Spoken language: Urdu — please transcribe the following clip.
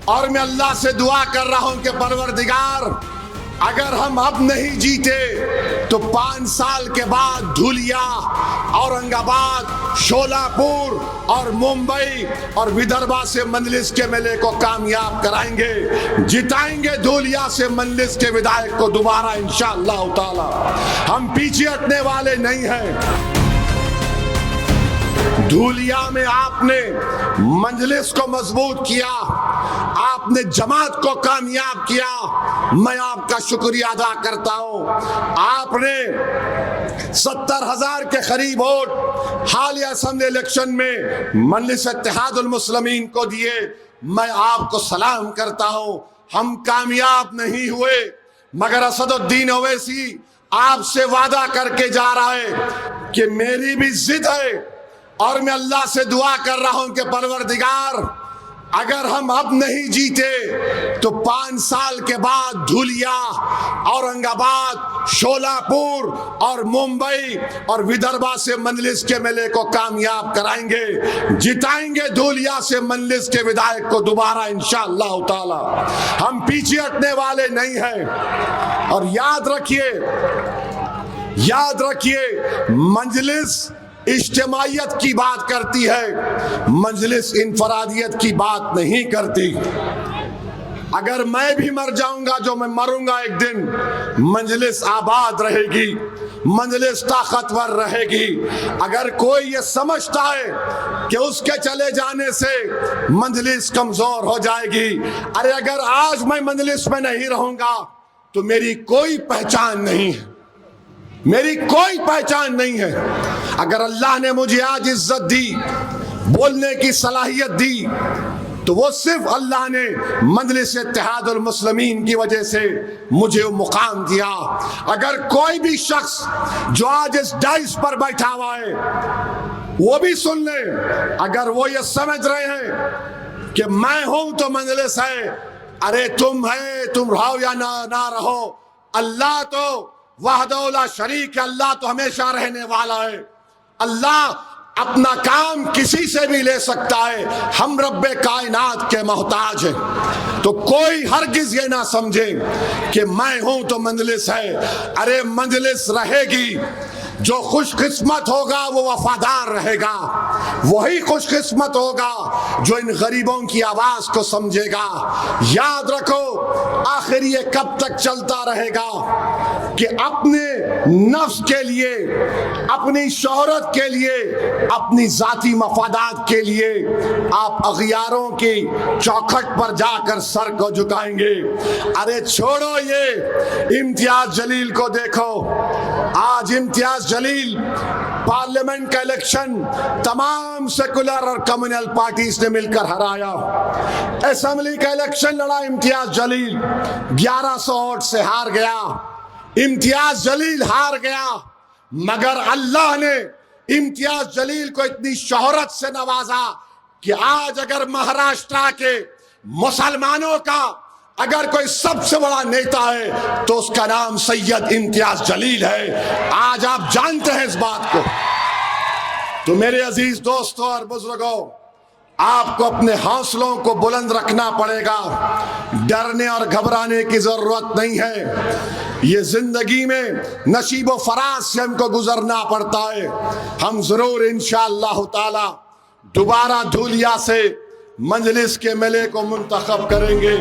اور میں اللہ سے دعا کر رہا ہوں کہ پروردگار اگر ہم اب نہیں جیتے تو 5 سال کے بعد دھولیا، اورنگ آباد، شولاپور اور ممبئی اور ودربھا سے مجلس کے میلے کو کامیاب کرائیں گے، جتائیں گے دھولیا سے مجلس کے ودائق کو دوبارہ انشاءاللہ تعالی۔ ہم پیچھے ہٹنے والے نہیں ہیں۔ دھولیا میں آپ نے مجلس کو مضبوط کیا، آپ نے جماعت کو کامیاب کیا، میں آپ کا شکریہ ادا کرتا ہوں۔ آپ نے 70,000 کے قریب ووٹ حالیہ اسمبلی الیکشن میں مجلس اتحاد المسلمین کو دیے، میں آپ کو سلام کرتا ہوں۔ ہم کامیاب نہیں ہوئے مگر اسد الدین اویسی آپ سے وعدہ کر کے جا رہا ہے کہ میری بھی ضد ہے، اور میں اللہ سے دعا کر رہا ہوں کہ پروردگار اگر ہم اب نہیں جیتے تو 5 سال کے بعد دھولیا، اورنگ آباد، شولاپور اور ممبئی اور ودربھا سے مجلس کے میلے کو کامیاب کرائیں گے، جتائیں گے دھولیا سے مجلس کے ودائق کو دوبارہ انشاءاللہ تعالی۔ ہم پیچھے ہٹنے والے نہیں ہیں۔ اور یاد رکھیے مجلس اجتماعیت کی بات کرتی ہے، مجلس انفرادیت کی بات نہیں کرتی۔ اگر میں بھی مر جاؤں گا، جو میں مروں گا ایک دن، مجلس آباد رہے گی، مجلس طاقتور رہے گی۔ اگر کوئی یہ سمجھتا ہے کہ اس کے چلے جانے سے مجلس کمزور ہو جائے گی، ارے اگر آج میں مجلس میں نہیں رہوں گا تو میری کوئی پہچان نہیں ہے، میری کوئی پہچان نہیں ہے۔ اگر اللہ نے مجھے آج عزت دی، بولنے کی صلاحیت دی، تو وہ صرف اللہ نے مجلس اتحاد المسلمین کی وجہ سے مجھے وہ مقام دیا۔ اگر کوئی بھی شخص جو آج اس ڈائس پر بیٹھا ہوا ہے وہ بھی سن لے، اگر وہ یہ سمجھ رہے ہیں کہ میں ہوں تو مجلس ہے، ارے تم رہو یا نہ رہو، اللہ تو وحدہ لا شریک ہے، اللہ تو ہمیشہ رہنے والا ہے۔ اللہ اپنا کام کسی سے بھی لے سکتا ہے، ہم رب کائنات کے محتاج ہیں۔ تو کوئی ہرگز یہ نہ سمجھے کہ میں ہوں تو مجلس ہے، ارے مجلس رہے گی۔ جو خوش قسمت ہوگا وہ وفادار رہے گا، وہی خوش قسمت ہوگا جو ان غریبوں کی آواز کو سمجھے گا۔ یاد رکھو آخر یہ کب تک چلتا رہے گا کہ اپنے نفس کے لیے، اپنی شہرت کے لیے، اپنی ذاتی مفادات کے لیے آپ اغیاروں کی چوکھٹ پر جا کر سر کو جھکائیں گے۔ ارے چھوڑو یہ امتیاز جلیل کو دیکھو، آج امتیاز جلیل پارلیمنٹ کا الیکشن تمام سیکولر اور کمیونل پارٹیز نے مل کر ہرایا۔ اسمبلی کا الیکشن لڑا امتیاز جلیل، 1100 ووٹ سے ہار گیا۔ امتیاز جلیل ہار گیا، مگر اللہ نے امتیاز جلیل کو اتنی شہرت سے نوازا کہ آج اگر مہاراشٹرا کے مسلمانوں کا اگر کوئی سب سے بڑا نیتا ہے تو اس کا نام سید امتیاز جلیل ہے۔ آج آپ جانتے ہیں اس بات کو۔ تو میرے عزیز دوستوں اور بزرگوں، آپ کو اپنے حوصلوں کو بلند رکھنا پڑے گا، ڈرنے اور گھبرانے کی ضرورت نہیں ہے۔ یہ زندگی میں نشیب و فراز سے ہم کو گزرنا پڑتا ہے۔ ہم ضرور انشاءاللہ تعالی دوبارہ دھولیا سے مجلس کے میلے کو منتخب کریں گے۔